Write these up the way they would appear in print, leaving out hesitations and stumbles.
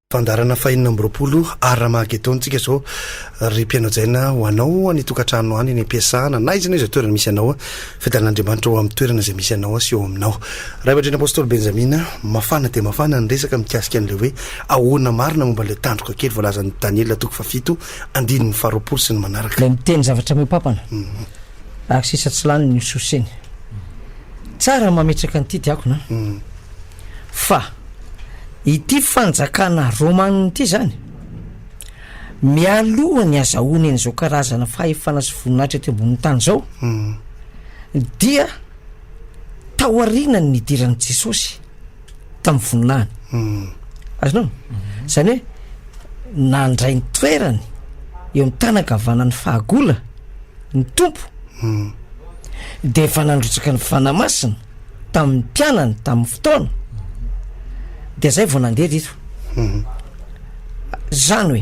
Fandarana fahinina ambiroapolo aramagetontsika zao ry mpianajaina ho anao any tokantrano any ny ampiasana na izy izay toerana misy anao fitan'Andriamanitra amin'ny toerana izay misy anao sy eo aminao. Raha Andriana Apôstôly Benjamina mafana dia mafana ny resaka mikasika an'ilay hoe ahoana marina momba ilay tandroka kely voalazan'ny Daniela toko fafito andininy faharoapolo sy ny manaraka. Ilay miteny zavatra mipapana sisa tsy lany ny soseny tsara mametraka nyity diako na fa ity fanjakana romanina ity zany mialoha ny azahoany an'izao karazana fahefana sy voninahitra eto ambony tany zao dia taoriana ny nidiran'i Jesosy tamin'ny voninahiny azonao zany hoe nandray ny toerany eo amin'ny tanakavanany fahagola ny tompo dia efa nandrotsaka ny fanamasina tamin'ny mpianany tamin'ny fotoana dia zay vao nandeha dito zany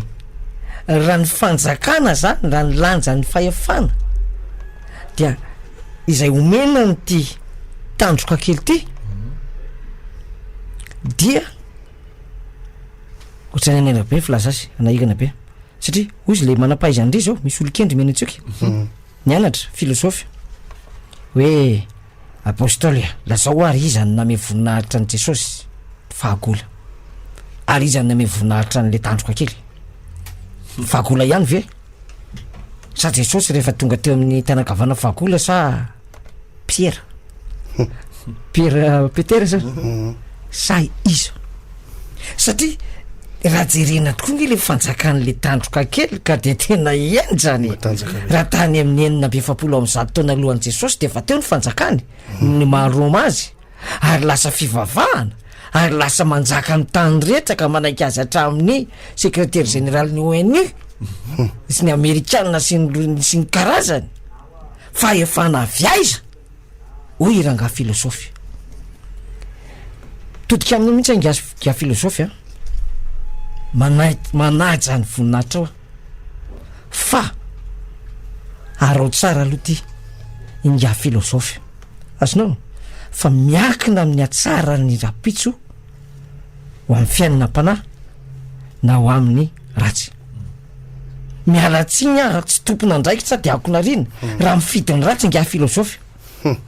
hoe raha ny fanjakana zany raha ny lanja ny fahefana dia izay omena nyty tandroka kely ty dia ohatrany anena be filazasy anahirana be satria ozy le manampahaizany ndry zao misy olo-kendry mena antsoky nianatra filosofia hoe apôstôly lazao ary izany name voninahitra ny Jesosy fahagola ary izany name voninahitra n'le tandroka kely fahagola ihany ve sa Jesosy rehefa tonga teo amin'ny tanakavana fahagola sa Pierre Petera sa iza satria raha jerena tokoa nge le fanjakan'le tandroka kely ka de tena enjany raha tany amin'ny enina amby 100 taona alohan'i Jesosy de efa teo ny fanjakany ny maharoma azy ary lasa fivavahana ary lasa manjaka amin'ny tany rehetra ka manaiky azy hatramin'ny secrétaire général ny ONU sy ny Amerikanina sy ny karazany fa efa naviaiza hoy iranga filosofia todika amin'ny mihitsy angia filosofia manaja ny voninahitra ao fa arao tsara aloha ty inga filosofia azonao fa miakina amin'ny atsara ny rapitso ho amin'ny fiainana mpanahy na ho amin'ny ratsy mialatsiny aha tsy tompona ndraiky tsy diako narina raha mifidy ny ratsy inga filosofia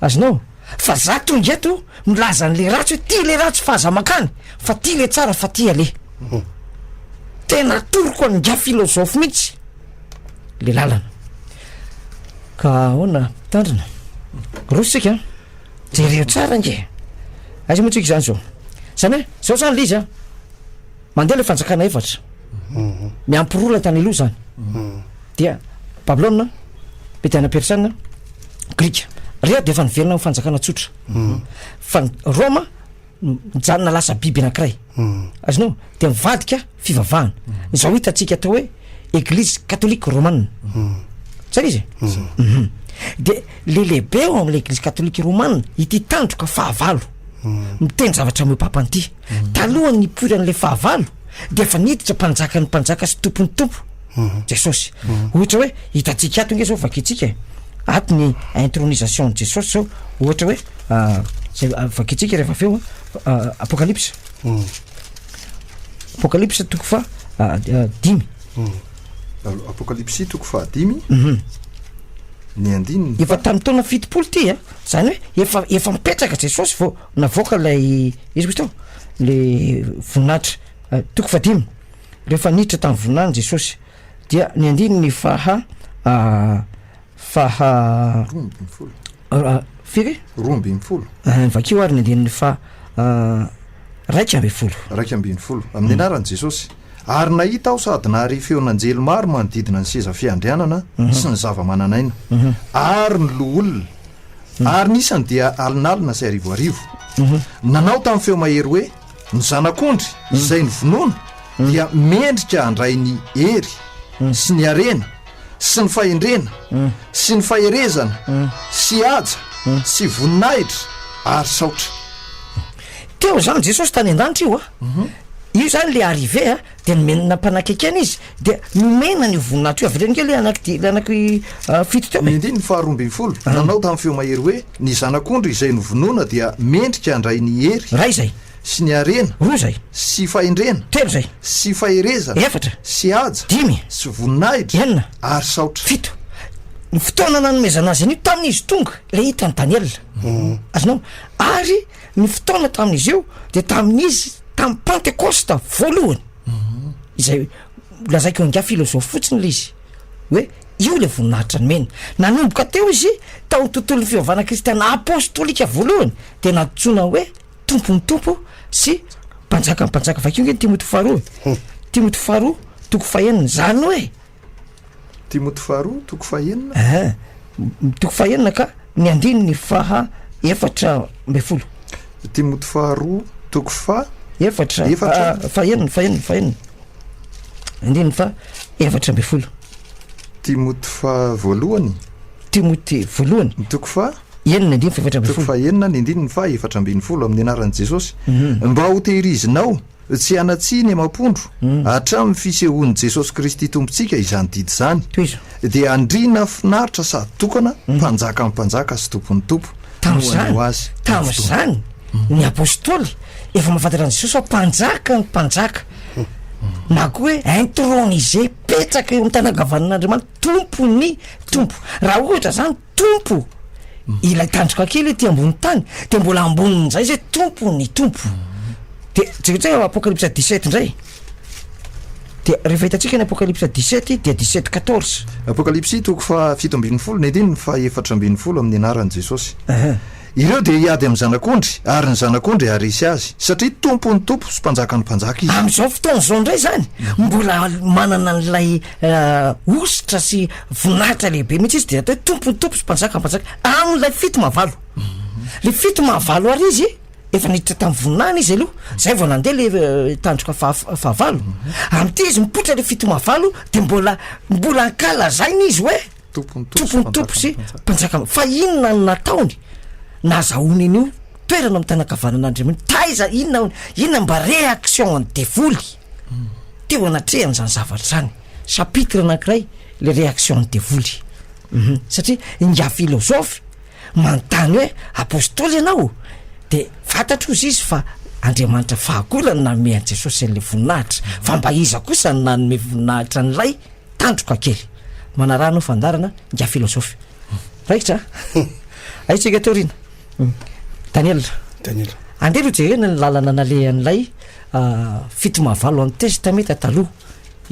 azonao fa za tonga eto milaza n'le ratsy hoe ty le ratsy fahazamakany fa ty le tsara fa ty ale tena toroko ny nga filosofy mihitsy le lalana ka hoana tandrina rositsika jereo tsara nge aiza moa tsika zany zao zany hoe zao zany le izy mandeha le fanjakana efatra miampirolana tany aloha zany dia Babilôna Mediana Persiana Grika reo de efa niverina ny fanjakana tsotra fa Roma mijanona lasa biby anankiray azonao de mivadika fivavahana zao hitantsika atao hoe Église catholique romane tsara izy de le lehibe ao amin'le Église catholique romane ity tandroka fahavalo miteny zavatra mipapanyty talohany nipoiran'le fahavalo de efa niditra mpanjaka ny mpanjaka sy tompony tompo Jesosy ohatra hoe hitantsika ato nge zao vakitsika ato ny intronisation de Jesosy zao ohatra hoe vakitsika rehefa aveo apocalypse toko fa 10 apocalypse toko fa 10 ny andininy efa tamin'ny taona 70 ty zany hoe efa mipetraka Jesosy vao navoaka lay izy kristo le voninahitra toko fa 10 rehefa niditra tamin'ny voninahiny Jesosy dia ny andininy firy 12 vakio ary ny andininy raika ambin'ny folo amin'ny anaran'i Jesosy ary nahita aho sady nahary feon'anjely maro manodidina ny seza fiandrianana sy ny zava-mananaina ary ny loolona ary nisany dia alinalina sy arivoarivo nanao tamin'ny feo mahery hoe ny zanak'ondry izay ny vonoana dia mendrika handray ny hery sy ny arena sy ny fahendrena sy ny faherezana sy aja sy voninahitra ary saotra teo zany Jesosy tany an-danitra io io zany le arrivé de nomenina mpanakekena izy de nomena ny voninahitra io avreny ke le anaky fito teo indiny ny faharoambin'ny folo nanao tamin'ny feo mahery hoe ny zanak'ondry izay ny vonoana dia mendrika handray ny hery raha izay sy ny arena roa zay sy fahendrena telo zay sy faherezana efatra sy aja dimy sy voninahitra enina ary saotra fito ny fotoana nanomezana azy an'io tamin'izy tonga le hitany Daniela azonao ary ny fotoana tamin'izy io de tamin'izy tamin'ny Pentecoste voalohany izay lazaiko nga filosofy fotsiny le izy hoe io le voninahitra ny mena nanomboka teo izy tao ny tontolo fivavahana kristiana apostolika voalohany de natsoina hoe tompony tompo sy mpanjaka vakio nge Timoty faharoa Timoty faharoa toko fahenina zany hoe Timoty faharoa toko fahenina toko fahenina ka ny andiny ny faha efatra amby folo Timoty faharoa toko efatra fahenina andiny fa efatra amby folo Timoty fa voalohany Timoty voalohany toko enina andiny fa efatra amby toko folo fahenina ny andiny ny fa efatra ambin'ny folo amin'ny anaran'i Jesosy mba ho tehirizinao tsy anatsiny amampondro hatramin'ny fisehoan'i Jesosy Kristy tompontsika izany didy zany toy izo de andrina finaritra sady tokana mpanjaka amin'ny mpanjaka sy tompon'ny tompo tam'izany ny apôstôly efa mahafantaran'i Jesosy fa mpanjaka ny mpanjaka na koa hoe intronisé petsaka eo amin'ny tanagavanan'Andriamanitra tompony tompo raha ohatra zany tompo ilay tandroka kely ty ambony tany de mbola ambonin'izay zay tompony tompo de tsika apocalypse 17 indray de rehefa hitatsika ny apocalypse 17 dia 17:14 apocalypse toko fa 7:10 ny andiny fa 4:10 amin'ny anaran'i Jesosy ireo de hiady amin'ny zanak'ondry ary ny zanak'ondry harisy azy satria tompony tompo sy mpanjaka ny mpanjaka izy am'izao fotoana zao indray zany mbola manana n'lay ositra sy voninahitra lehibe mihitsy izy de atao hoe tompony tompo sy mpanjaka amin'ilay fito mahavalo le fito mahavalo ary izy efa niditra tamin'ny voninahiny izy aloha zay vao nandeha le tandroka fahavalo am'ty izy mipoitra le fito mahavalo de mbola ankalazainy izy hoe tompony tompo sy mpanjaka fa inona ny nataony nazahoany an'io toerana amin'ny tanakavanan'Andriamanitra taiza inona mba réaction ny devoly teo anatrehany zany zavatra zany chapitre anankiray le réaction ny devoly satria nga filosofy manontany hoe apôstôly ianao de fantatro izy fa Andriamanitra fahakolany nanome an Jesosy an'le voninahitra fa mba iza kosa ny nanome voninahitra n'lay tandroka kely manarano fandarana nga filosofy raikitra aitsika teorina Daniel andelo jerena ny lalana nalehan'lay fito mahavalo amin'ny testamenta taloha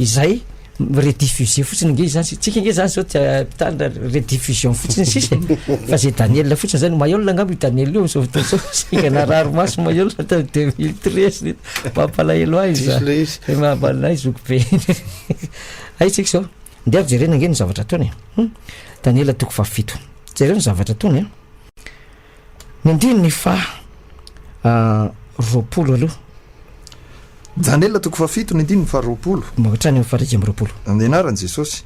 izay rediffusion fotsiny nge zany tsika nge zany zao pitandra rediffusion fotsiny sisy fa zay Daniel fotsiny zany maiola angamba io Daniel io zao fotoana zao sika nararo maso maiola tao 2013 mampalahelo azy mampalahelo azy zoky be aitsika zao ndeako jerena nge ny zavatra ataony Daniel toko fa fito jerena zavatra ataony ny andiny fa roapolo aloha Daniela toko fa fito ny andiny fa roapolo mahatrany faraiky amby roapolo amin'ny anaran'i Jesosy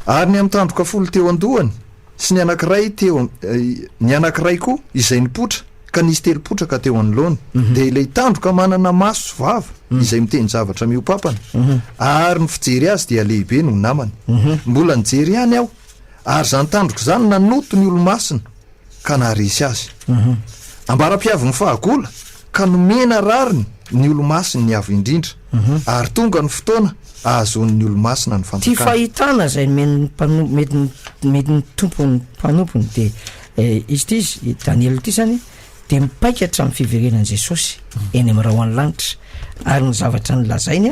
ary ny am'tandroka folo teo andohany sy ny anankiray ny anankiray koa izay nipotra ka nisy telopotra ka teo anoloany de ilay tandroka manana maso sy vava izay miteny zavatra miopapana ary ny fijery azy dia lehibe no namany mbola nijery ihany aho ary zany tandroka zany nanoto ny olo-masina ka naharesy azy ambara-piavy ny fahagola ka nomena rariny ny olo-masiny ny avo indrindra ary tonga ny fotoana ahazon'ny olo-masina ny ty fahitana zay mety ny tompony mpanompony de izy ty izy Daniel ty zany de mipaikatra amin'ny fiverenan'i Jesosy eny amin'ny raha ho any lanitra ary ny zavatra ny lazainy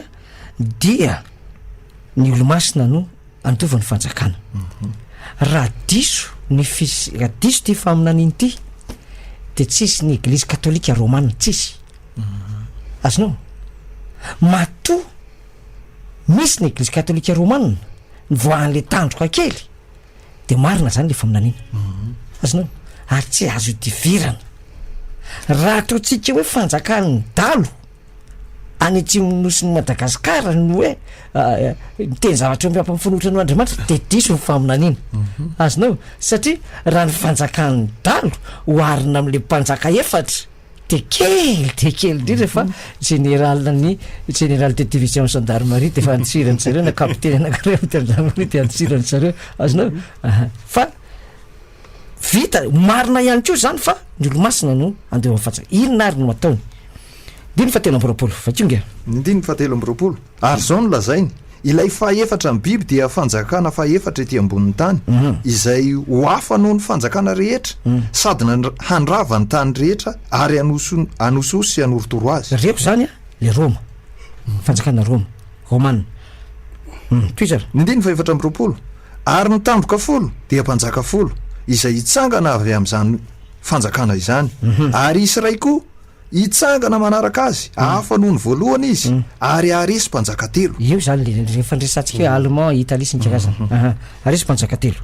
dia ny olo-masina no antovany fanjakana raha diso ty faminan'iny ty de tsisy ny eglizy katolika romana tsisy azonao matoa misy ny eglizy katolika romana ny voan'le tandroka kely de marina zany le faminan'iny azonao ary tsy azo divirana raha ataotsika hoe fanjakan'ny dalo any atsimonosiny Madagasikara no hoe miteny zavatra miampamifanohitra no Andriamanitra de diso ny faminan'iny azonao satria raha ny fanjakan'ny dalo hoarina am'le mpanjaka efatra de kely indrindra fa général de division gendarmerie de fa ansirany zareo na capitaine anankiray gendarmerie de ansirany zareo azonao fa vita marina ihany koa zany fa ny olo-masina no andeha fanjaka inona ary no ataony diny fa telo ambyroapolo fa tionga ndiny fatelo ambyroapolo ary zao no lazainy ilay faefatra ny biby dia fanjakana faefatra ety ambonin'ny tany izay ho afa noho ny fanjakana rehetra sady handrava ny tany rehetra ary anososy sy anorotoro azy reko zany a le roma fanjakana roma romana toy ny ndiny fa efatra ambyroapolo ary ny tamboka folo dia mpanjaka folo izay hitsangana avy amin'izany fanjakana izany ary isy ray koa hitsangana manaraka azy hafa noho ny voalohany izy ary aresy mpanjaka telo io zany rehefa ndresantsika hoe allemand italia sy nykazana aresy mpanjaka telo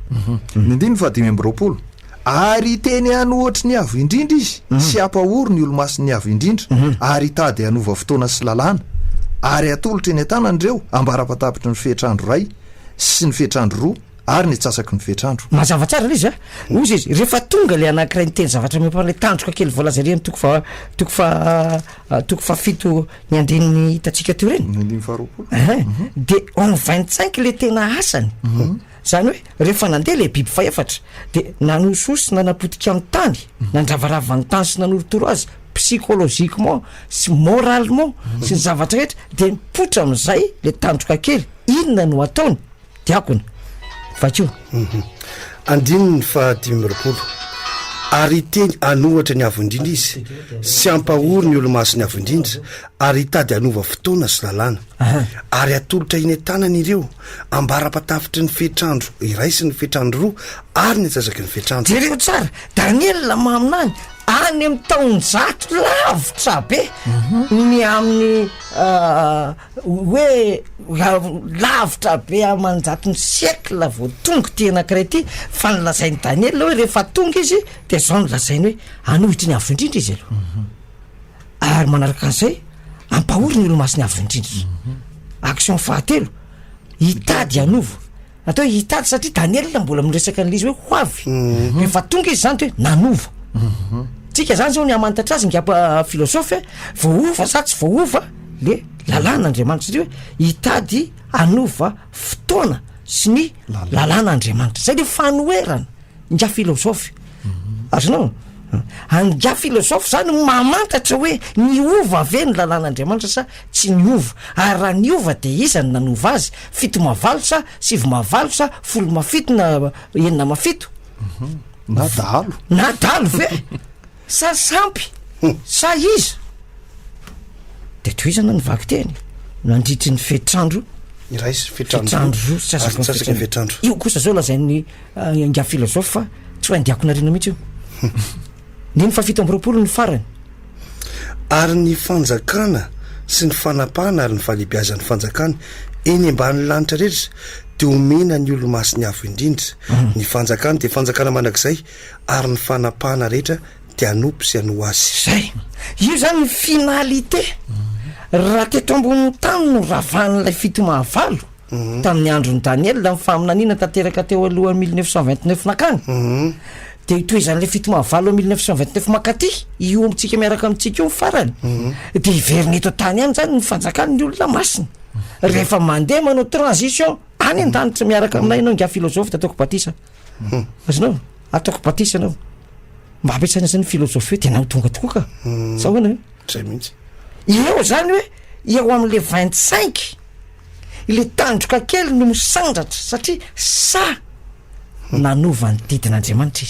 ny ndiny fa 5 ambyroapolo ary teny anohatry ny avo indrindra izy sy ampahory ny olo-masy ny avo indrindra ary tady anova fotoana sy lalàna ary atolotra eny an-tanan'ireo ambarapatapitry ny fehitrandro ray sy ny fehitrandro roa ary ny tsasaky ny fehitrandro mazava tsara le izy a ozy izy rehefa tonga le anankiray ny teny zavatra mipale tandroka kely voalaza reny toko fa fito ny andeny hitatsika teo reny ndiny faharoapolo de en 25 le tena asany zany hoe rehefa nandeha le biby faefatra de nanososy nanapotika amin'ny tany nandravaravany tany sy nanorotoro azy psychologiquement sy moralement sy ny zavatra rehetra de mipotra amin'izay le tandroka kely inona no ataony diakona vakio andininy fa 5 ary teny anohatra ny avo indrindra izy sy ampahory ny olo-maso ny avo indrindra ary hitady anova fotoana sy lalàna ary atolotra iny tanany ireo ambarapatafitry ny fehitrandro iray sy ny fehitrandro roa ary ny atsasaky ny fehitrandro de reo tsara daniela maminany any amin'ny taonjato lavitra be ny amin'ny hoe lavitra be amanjatony siècle vao tonga ty anankiray ty fa nylazainy daniela hoe rehefa tonga izy de zao nylazainy hoe anohitry ny avo indrindra izy aloha ary manaraka an'izay ampahory ny olo-masy ny avo indrindra action fahatelo hitady anova atao hitady satria daniela mbola miresaka an'lizy hoe ho avy rehefa tonga izy zany to hoe nanova tsika zany zao ny amantatra azy ngapa filosofy voova sa tsy voova le lalàn'andriamanitra satria hoe hitady anova fotoana sy ny lalàn'andriamanitra zay le fanoerana nga filosofy azonao anga filosofy zany mamantatra hoe niova ave ny lalàn'andriamanitra sa tsy niova ary raha niova de izany nanova azy 7 mavalo sa 7 mavalo sa 10 mafito na 9 mafito na dalo ve sa sampy sa izy de toizana ny vaky teny nandritry ny fehitrandro iray sy fehitrandro tsasaky ny fehitrandro io kosa zao lazainy nga filosofy fa tsy hoe andiakona rina mihitsy io niny fa 7 ambyroapolo ny farany ary ny fanjakana sy ny fanapahana ary ny fahalehibiazan'ny fanjakana eny ambany lanitra rehetra de omena ny olo-masy ny avo indrindra ny fanjakana de fanjakana manak'izay ary ny fanapahana rehetra de anopo sy ano azy zay io zany ny finalité raha teto ambon'ny tany no ravan'lay 7 mahavalo tamin'ny androny daniel la mifaminanina tanteraka teo aloha 1929 nakany de itoezan'le 7 mahavalo 1929 makaty io amitsika miaraka amitsika io farany de iveriny eto tany any zany ny fanjakany ny olona masina rehefa mandeha manao transition any an-danitra miaraka aminay anao nga filosofy de ataoko batisa azonao ataoko batisa anao mba ampiasaina zany filosofy hoe tena ho tonga tokoa ka sa hoana zay mihitsy eo zany hoe eo am'le 25 le tandroka kely no misandratra satria sa nanova ny didin'andriamanitra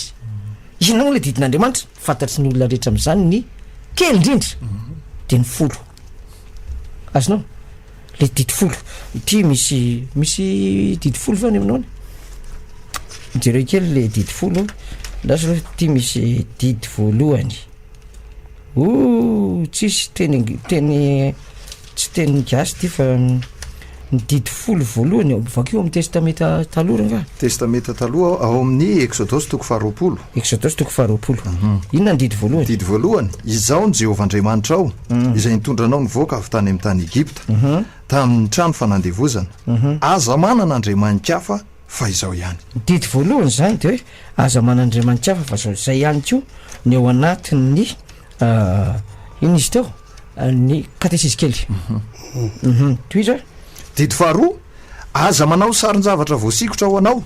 izy inona moa le didin'andriamanitra fantatry ny olona rehetra am'izany ny kely indrindra de ny folo azonao le didy folo ty misy didy folo fa any aminao jereo kely le didy folo lasa hoe ty misy didy voalohany tsisy teny tsy teny gasy ty fa didy folo voalohany vakeo amin'ny testameta taloha nga testameta taloha ao amin'ny exodosy toko faharoapolo inona ny didy voalohany didy voalohany izao ny jehovah-andriamanitra ao izay nitondranao ny voaka avy tany amin'ny tany Egipta tamin'ny trano fanandevozana aza manan'andriamanikafa fa izao ihany didy voalohany zany de hoe aza manan'andriamanikafa fa zay ihany ko ny ao anatin'ny iny izy teo ny katesisy kely toy izy didy faharoa aza manao sarin-javatra voasikotra ao anao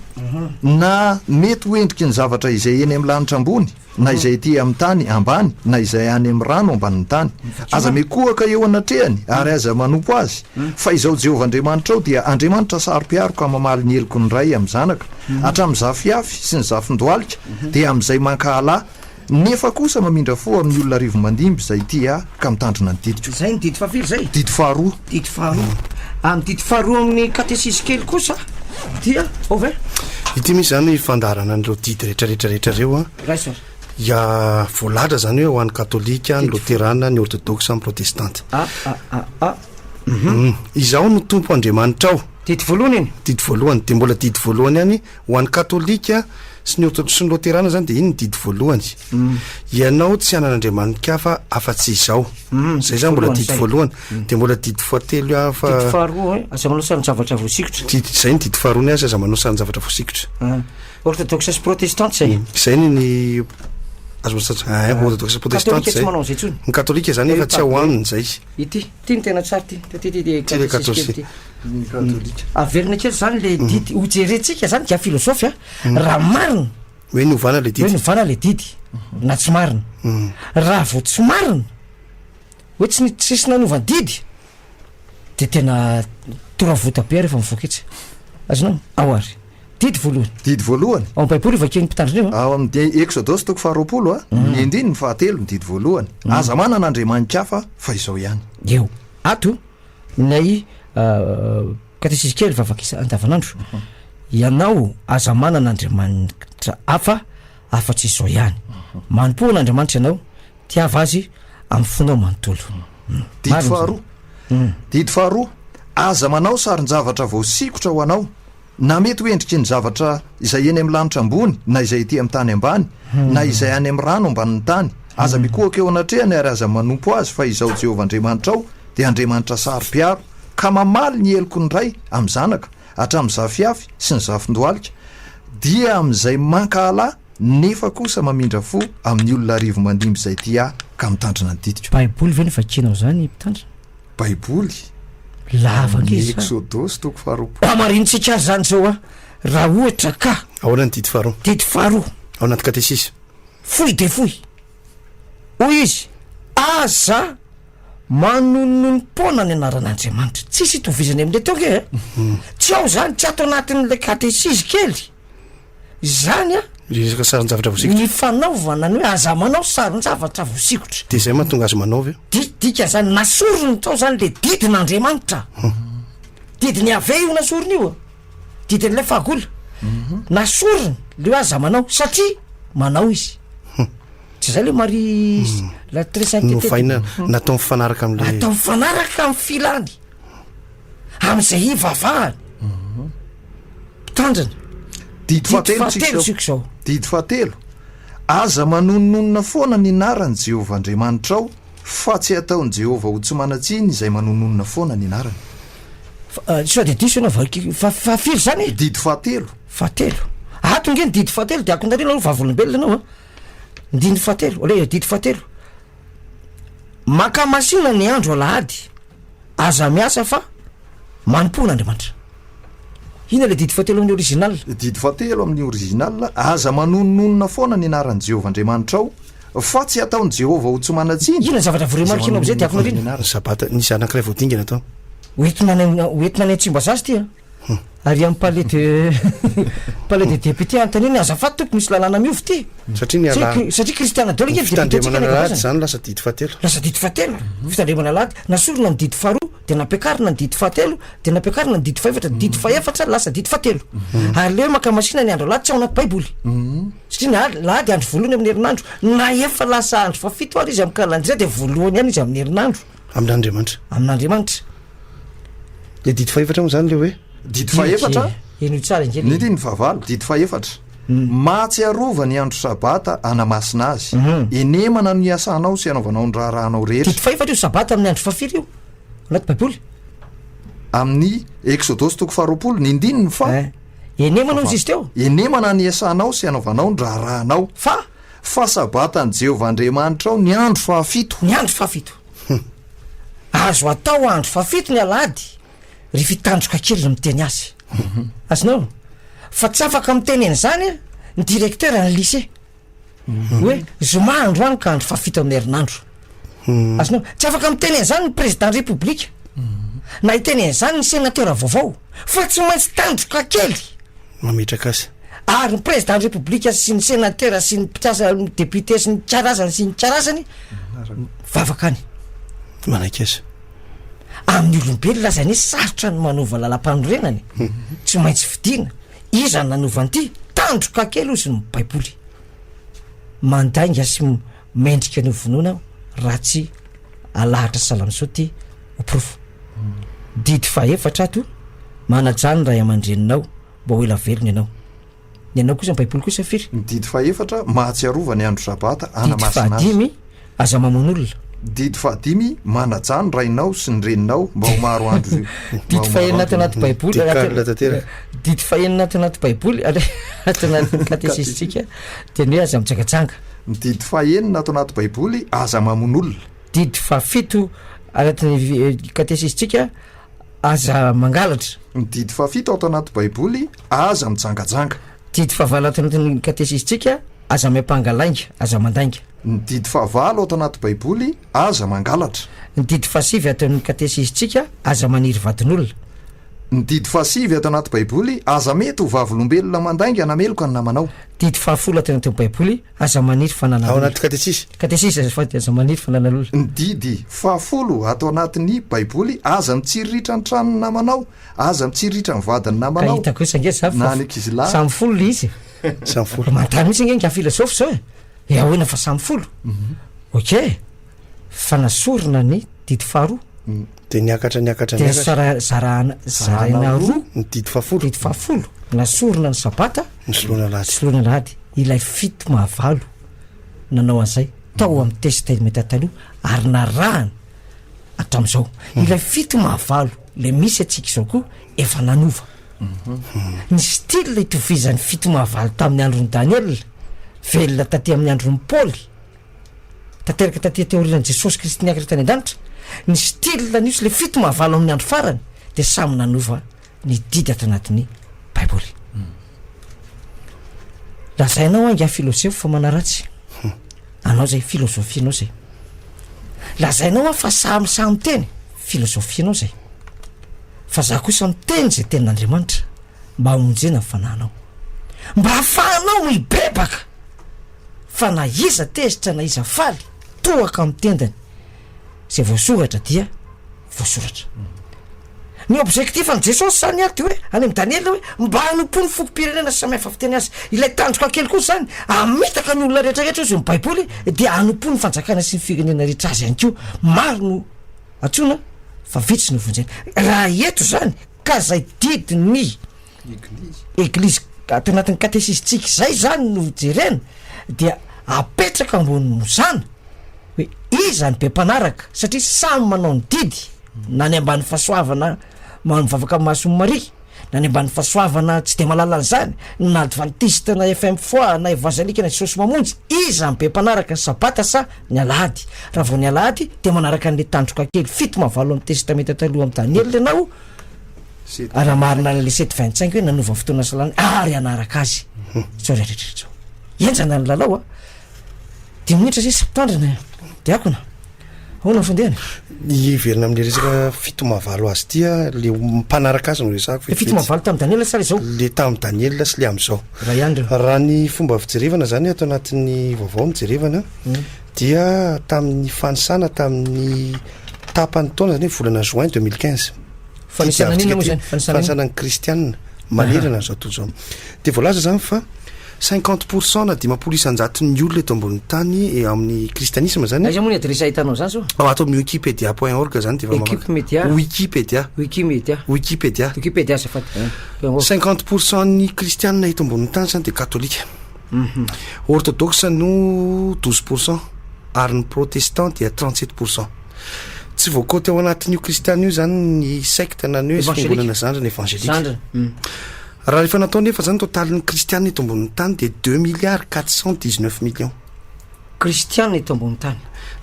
na mety hoendriky ny zavatra izay eny amin'ny lanitra ambony na izay ty amin'ny tany ambany na izay any amin'ny rano ambanin'ny tany aza mikoaka eo anatrehany ary aza manompo azy fa izao Jehovah-Andriamanitra ao dia Andriamanitra saro-piaroka mamaly ny eloko ny ray amin'ny zanaka hatramin'ny zafiafy sy ny zafindoalika dia amin'izay mankahalà nefa kosa mamindra fo amin'ny olona rivo mandimby izay ty ka mitandrina ny didiko zay ny didy fahafiry zay didy faharoa didy faharoa amin'ny didy faharoa amin'ny katesisy kely kosa dia ove ity misy zany fandarana n'ireo didy rehetrarehetrarehetra reo raisar ia voalatra zany hoe ho an'ny katolika ny loterana ny orthodoxe amin'ny protestante izaho no tompo Andriamanitra ao didy voalohany iny didy voalohany de mbola didy voalohany any ho an'ny katolika sy ny orthodoxe sy ny loterana zany de iny ny didy voalohany ianao tsy anan'Andriamanitra afa afa-tsy izao zay zany mbola didy voalohany de mbola didy fahatelo afa didy faharoa aza manao sary zavatra voasikotra zay ny didy faharoa ny aza manao sary zavatra voasikotra orthodoxe sy protestante zay zay ny orthodoxe protestante zay manao zay tsony ny katolika zany efa tsy ao aminy zay ity ny tena tsara ty katolika averina kely zany le didy hojerentsika zany dia filosofia raha marina hoe novana le hoe didy novana le didy na tsy marina raha vo tsy marina hoe tsisy nanovany didy de tena toravota be rehefa mivoaketsy azonao ao ary didy voalohany ao amin'ny baiboly vakeny mpitandrina ao amin'ny Exodus toko faharoapolo ny andiny ny fahatelo ny didy voalohany aza manana Andriamanitra hafa fa izao ihany eo ato nay katesisy kely vavakisa andavanandro ianao aza manana Andriamanitra hafa afa-tsy izao ihany manompo n'Andriamanitra ianao tiava azy amin'ny fonao manontolo didy faharoa aza manao sarin-javatra voasikotra ho anao na mety hoendriky ny zavatra izay eny amin'ny lanitra ambony na izay ety amin'ny tany ambany na izay any amin'ny rano ambanin'ny tany aza mikoaka eo anatrehany ary aza manompo azy fa izao Jehovah-Andriamanitra ao dia Andriamanitra saro-piaro ka mamaly ny eloko ny ray amin'ny zanaka hatramin'ny zafiafy sy ny zafindoalika dia amin'izay mankahalà nefa kosa mamindra fo amin'ny olona rivo mandimby izay ty ka mitandrina ny didiko baiboly ve ny vakinao zany mpitandrina baiboly lavak'izy Exodus toko faharoapolo amarinitsika azy zany zao raha ohatra ka ao anany didy faharoa didy faharoa ao anaty katesisy foy de foy hoy izy aza manononim-pona ny anaran'Andriamanitra tsisy itovizany amin'le toke tsy ao zany tsy ato anatin'le katesisy kely zany resaka sarin-javatra voasikotra ny fanaovana ny hoe aza manao sarin-javatra voasikotra de zay mahatonga azy manaovy dika zany nasorony tao zany le didin'Andriamanitra didiny ave io nasorony io didin'le fahagola nasorony le hoe aza manao satria manao izy tsy zay le mari la très sainteté nofaina natao mifanaraka am'le atao mifanaraka amin'ny filany amin'izay ivavahany mpitandrina didy fahatelo sika zao didy fahatelo aza manononona foana ny narany Jehovah-Andriamanitra ao fa tsy ataony Jehovah ho tsy manatsiny izay manononona foana ny narany sao de diso anao fahafiry zany didy fahatelo atonge ny didy fahatelo de akondarina aloha vavolombelona anao ndiny fahatelo ole didy fahatelo maka masina ny andro alahady aza miasa fa manompo n'Andriamanitra ina le didy fahatelo amin'ny original didy fahatelo amin'ny original aza manononona foana ny anaran'i Jehovah-Andriamanitra ao fa tsy ataony Jehovah ho tsy manatsiny ina ny zavatra voremarikina am'izay diako narina ny sabata nisy anankiray voadingana atao hoentina any antsimba zazy ty ary amin'ny palais de député antaniny azafady tompo misy lalàna miovy ty satria kristiana dolo fitandremana lady zany lasa didy fahatelo fitandremana lady nasorona ny didy faharoa de nampiakarina ny didy fahatelo de nampiakarina ny didy faefatra didy faefatra lasa didy fahatelo ary le hoe maka masina ny andro lady tsy ao anaty baiboly satria ny lady andro voalohany amin'ny herinandro na efa lasa andro fafito ary izy amin'ny calendrier de voalohany ihany izy amin'ny herinandro amin'Andriamanitra le didy faefatra mo zany le hoe didy faefatra eno tsara ingely nity ny vavalo didy faefatra mahatsiarova ny andro sabata anamasina azy enemana no iasanao sy anaovanao ny raharahanao rehetra didy faefatra io sabata amin'ny andro fafiry io anaty baiboly amin'ny Exodus toko faharoapolo ny indininy fa enemanao izy izy teo enemana ny iasanao sy anaovanao ny raharahanao fa sabata ny Jehovah-Andriamanitra ao ny andro fahafito azo atao andro fahafito ny alady ry fitandroka kely ry miteny azy azonao fa tsy afaka miteny eny zany ny directeur ny lycée hoe zoma androany ka andro fafito amin'ny herinandro azonao tsy afaka miteny an'izany ny président république na hiteny an'izany ny sénateur vaovao fa tsy maintsy tandroka kely mametraka azy ary ny président république sy ny sénateur sy ny mpiasa député sy ny tsarazany sy ny tsarazany vavaka any manaiky azy amin'ny olombelo lazany hoe sarotra ny manova lalam-panorenany tsy maintsy fidiana izany nanovany ity tandroka kely ozy ny baiboly mandainga sy mendrika ny vonoana raha tsy alahatra salamso ty oprofo didy faefatra ato manajany ray aman-dreninao mba ho ela velony ianao ny anao kosa ny baiboly kosa firy didy faefatra mahatsiarova ny andro sabata didy fahadimy aza mamon'olona didy fahadimy manajany rainao sy ny reninao mba ho maro andro didy fahenina ato anaty baiboly didy fahenina ato anaty baiboly ato anaty katesisitsika teny hoe aza mitsagatsanga didy fahenina ato anaty baiboly aza mamon'olona didy fafito anatin'ny katesisitsika aza mangalatra didy fafito ato anaty baiboly aza mitsangajanga didy fahavalo ato anatin'ny katesisitsika aza miampangalainga aza mandainga ny didy fahavalo ato anaty baiboly aza mangalatra ny didy fasivy ato amin'ny katesisitsika aza maniry vadin'olona ny didy fasivy ato anaty baiboly aza mety ho vavolombelona mandainga nameloka ny namanao didy fahafolo ato anaty baiboly aza maniry fanana ao anaty katesisy katesisy azafady aza maniry fananan'olona ny didy fahafolo ato anatin'ny baiboly aza mitsiriritra ny tranony namanao aza mitsiriritra ny vadiny namanao kahitako hoe sange na an'ankizilahy samy folo le izy samy folo mantany mihitsy nge nga filosofy zao e ahoena fa samy folo ok fanasorona ny didy faharoa de niakatra de zaraina roa ny didy fahafolo didy fahafolo nasorona ny sabata ny soloana lahady soloana lahady ilay fito mahavalo nanao an'izay tao amin'ny testament taloha ary narahany hatramin'izao ilay fito mahavalo le misy atsika izao koa efa nanova ny style itovizan'ny fito mahavalo tamin'ny androny Daniel velona taty amin'ny androny Paul tanteraka taty teorian'i Jesosy Kristy niakatra tany an-danitra ny style niosy le fito mahavalo amin'ny andro farany de samy nanova ny didy ato anatin'ny baiboly lazainao angy filosofy fa manaratsy anao zay filosofia anao zay lazainao fa samy teny filosofia anao zay fa za kosa miteny zay tenin'Andriamanitra mba hamonjena ny fananao mba hahafahanao mibebaka fa na iza tezitra na iza faly toaka amin'ny tendany zay voasoratra dia voasoratra ny objectif an' Jesosy zany aty hoe any amin'ny Daniel hoe mba hanompo ny fokom-pirenena sy samy hafa fiteny azy ilay tandroka kely kosa zany amitaka ny olona rehetrarehetra ozy ny baiboly dia hanompo ny fanjakana sy ny firenena rehetra azy ihany koa maro no atsona fa vitsy no vonjena raha eto zany ka zay didy ny eglizy ato anatin'ny katesisitsika zay zany no jerena dia apetraka ambony mozana hoe izany be mpanaraka satria samy manao ny didy na ny ambany fahasoavana mivavaka mahasomo Maria na ny ambany fahasoavana tsy de malalany zany na adventiste na FM foi na evangelika na Jesosy mamonjy izany be mpanaraka ny sabata sa ny alahady raha vao ny alahady de manaraka an'le tandroka kely fito mahavalo amin'ny testamenta taloha amin'ny Daniel ianao raha marina le 7:25 hoe nanova fotoana salany ary anaraka azy zao rehetrarehetra zao enjana ny lalao de minitra sisy mpitandrina diakona ahoana fandehany iverina am'le resaka fito mahavalo azy tia le mpanaraka azy no resako fito mahavalo tamin'ny Daniel sa le zao le tamin'ny Daniel sy le am'izao raha ny fomba fijerevana zany ato anatin'ny vaovao mijerevana dia tamin'ny fanisana tamin'ny tapany taona zany volana juin 2015 fanisanany kristianina manerana zao toy zao de voalaza zany fa 50% na 10% ny olona eto ambony tany amin'ny kristianisme zany aiza moa ny adresa hitanao zany so ato amin'ny wikipedia.org zany de wikipedia 50% ny kristianina eto ambony tany zany de katolika orthodoxe no 12% ary ny protestant dia 37% tsy voakoty ao anatin'io kristiana io zany ny secte na ny hoe fombolana zandriny evangelika raha rehefa natao nefa zany totalin'ny kristianina eto ambony tany de 2,419,000,000 kristianina eto ambony tany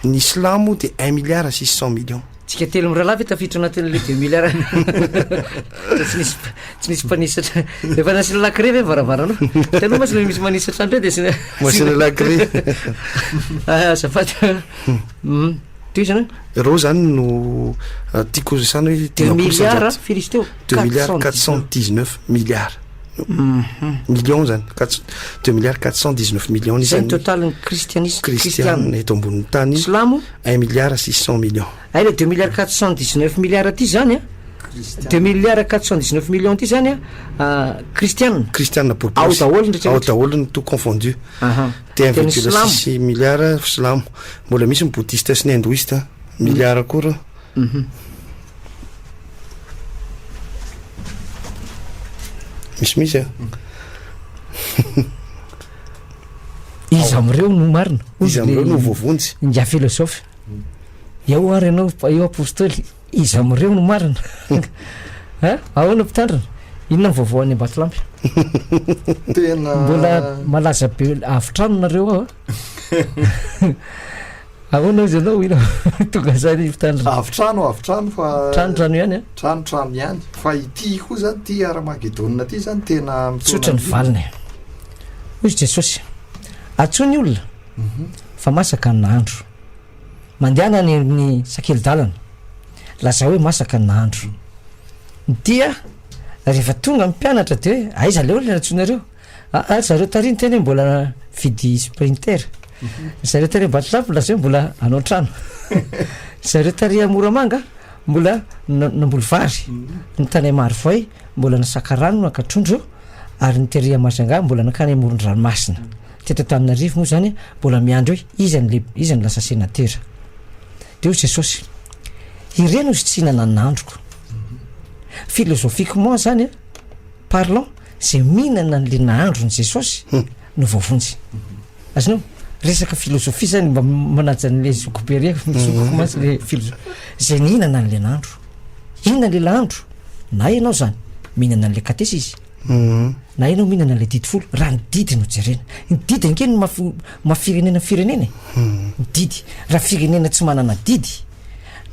ny islamo de 1,600,000,000 tsika telo miralava tafiditra anatin'le 2 milliard tsy nisy mpanisatra efa nasina lakre ve varavarana taloha masina misy manisatra andreo de masina lakre azafady toy zany reo zany no tiako zany hoe 2 milliards firisy teo 2 milliards 419 milliards millions zany 2 milliards 419 millions zay ny total cristiane eto ambonin'ny tany islamo 1 milliard 600 millions ay le 2 milliards 419 milliards ty zany a 2 milliards 419 millions ty zany a cristiane pour ao daholo tout confondu de 1,6 milliards slamo mbola misy ny boudiste sy ny hindouiste milliards koa misy izy am'ireo no marina izy am'ireo no voavonjy nga filosofy eo ary anao eo apôstoly izy am'ireo no marina ahoana mpitandrana inona ny vaovao any Ambatolampy tena mbola malaza be avitrano nareo ao ahoana izy anao ina tonga zany mpitandrana avitrano fa tranotrano ihany tranotrano ihany fa ity koa zany ty Armagedonina ty zany tena mitsotra ny valiny ozy Jesosy atsony olona fa masaka ny nahandro mandehana ny amin'ny sakely-dalana laza hoe masaka ny nahandro dia rehefa tonga mpianatra de hoe aiza le olona natsonareo zareo tariny teny hoe mbola vidy sprinter zareo tary Ambatolampy laza hoe mbola anao trano zareo tary Moramanga mbola namboly vary ny tany Marivoay mbola nasakarano nakatrondro ary ny teria Majunga mbola nakany amoron-dranomasina teto Antananarivo moa zany mbola miandro hoe iza ny lasa sénateur de o Jesosy ireny ozy tsy hinana ny nahandroko philosophiquement zany parlant zay mihinana n'le nahandro ny Jesosy no voavonjy azonao resaka filosofia zany mba manaja n'le zokoberia zokomansy le filosofia zay nihinana n'le nahandro inona le nahandro na ianao zany mihinana n'le katesy izy na ianao mihinana n'le didy folo raha ny didy no jerena ny didy ankeny mafirenena firenena ny didy raha firenena tsy manana didy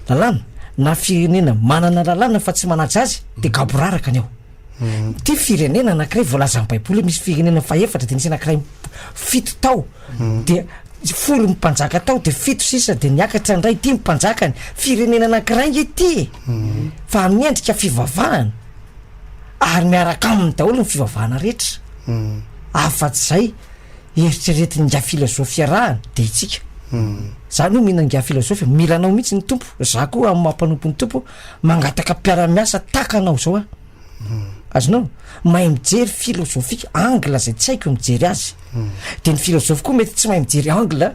lalàna na firenena manana lalàna fa tsy manaja azy de gaboraraka ny ao ty firenena anankiray voalaza ny baiboly misy firenena fa efatra de nisy anankiray 7 tao de 10 mpanjaka tao de 7 sisa de niakatra ndray 10 mpanjakany firenena anankiray ity fa miendrika fivavahana ary miaraka aminy daholo ny fivavahana rehetra afa-tsy zay eritreretin'ny nga filosofia raha de itsika zany ho mihina nga filosofia milanao mihitsy ny tompo za koa amin'ny mampanompo ny tompo mangataka mpiara-miasa takanao zao a azonao mahay mijery filosofia angle zay tsy haiko mijery azy de ny filosofia koa mety tsy mahay mijery angle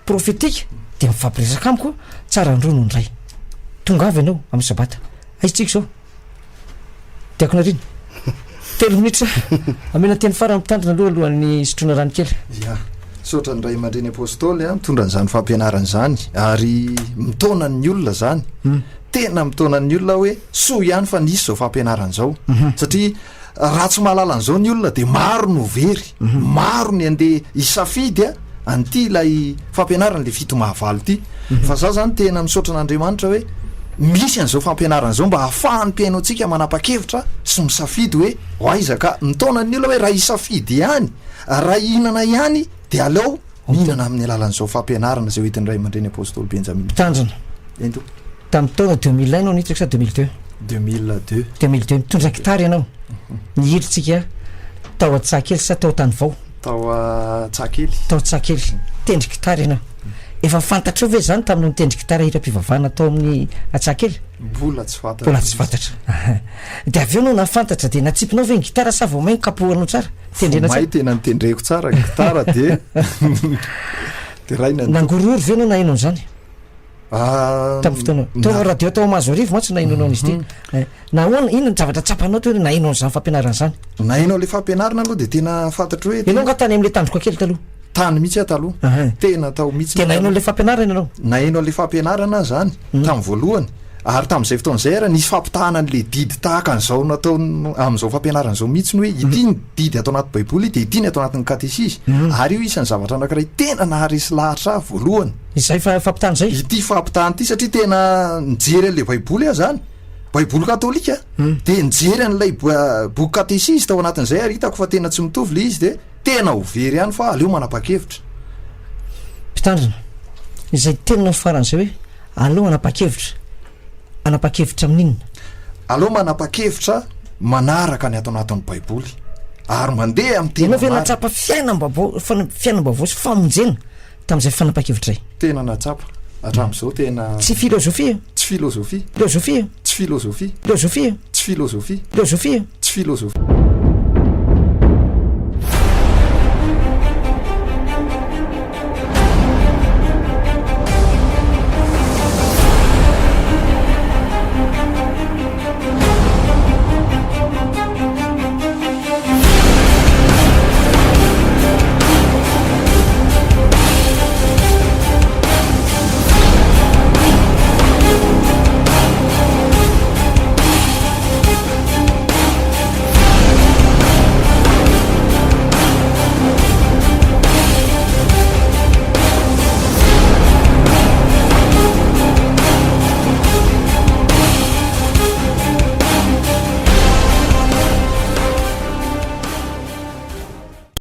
prophétique de mifampiresaka amiko tsara ndrono ndray tonga avy anao amin'ny sabata aizytsika zao tiako nariny 3 minitra amena teny farany mpitandrina alohan'ny sotrona rano kely sotra ny ray aman-dreny apôstôly mitondra n'izany fampianarana zany ary mitonany olona zany tena mitonany olona hoe soa ihany fa nisy zao fampianarana zao satria raha tsy mahalala an'izao ny olona de maro no very maro ny andeha isafidy anty ilay fampianarana le fito mahavalo ty fa za zany tena misaotra an'Andriamanitra hoe misy an'izao fampianarana zao mba hahafahan'ny mpiainoantsika manapa-kevitra sy misafidy hoe aizaka mitonany olona hoe raha isafidy ihany raha ihinana ihany de aleo mihinana amin'ny alalan'izao fampianarana zay hoentin'ny ray aman-dreny apôstôly Benjamin mitandrina ento tamin'ny taona 2001 anao nitako sa 2002 mitondra gitara ianao nihiritsika tao Antsahakely sa tao Tanivao tao Antsahakely tendry gitara ianao efa fantatra ve zany tamin'ny mitendry gitara hira-pivavahana tao amin'ny Antsahakely mbola tsy fantatra de avy eo anao nafantatra de natsipinao ve ny gitara sa vao mainy kapohanao tsara tendrenamay tena nitendreko tsara gitara de de raina nangororo ve anao nahainao zany tamin'ny fotoana tao radio tao Mazorivo matsy nahainao izy ty nahoana inona ny zavatra tsapanao to hoe nahainao zany fampianarana zany nahainao le fampianarana aloha de tena fantatra hoe ianao nga tany am'le tandroko kely taloha tany mihitsy taloha tena tao mihitsy de nahainao le fampianarana ianao nahainao le fampianarana zany tamin'ny voalohany ary tamin'izay fotoan'izay raha nisy fampitahana n'le didy tahaka an'izao natao amin'izao fampianaran'izao mihitsy ny hoe ity ny didy atao anaty baiboly de ity ny atao anatin'ny katesisy ary io isan'ny zavatra anankiray tena naharesy lahatra voalohany izay fampitana zay ity fampitahana ity satria tena nijery an'le baiboly a zany baiboly katolika de nijery an'ilay boky katesisy tao anatin'izay ary hitako fa tena tsy mitovy le izy de tena ho very ihany fa aleo manapa-kevitra mpitandrina izay tenina faran'izay hoe aleo anapa-kevitra amin'inona aleo manapa-kevitra manaraka ny atao anatin'ny baiboly ary mandeha amin'ny tena ve natsapa fiainam-bavao sy famonjena tamin'izay fanapa-kevitra zay tena natsapa hatramin'izao tena tsy filozofia tsy filozofia filozofia tsy filozofia filozofia tsy filozofia filozofia tsy filozofia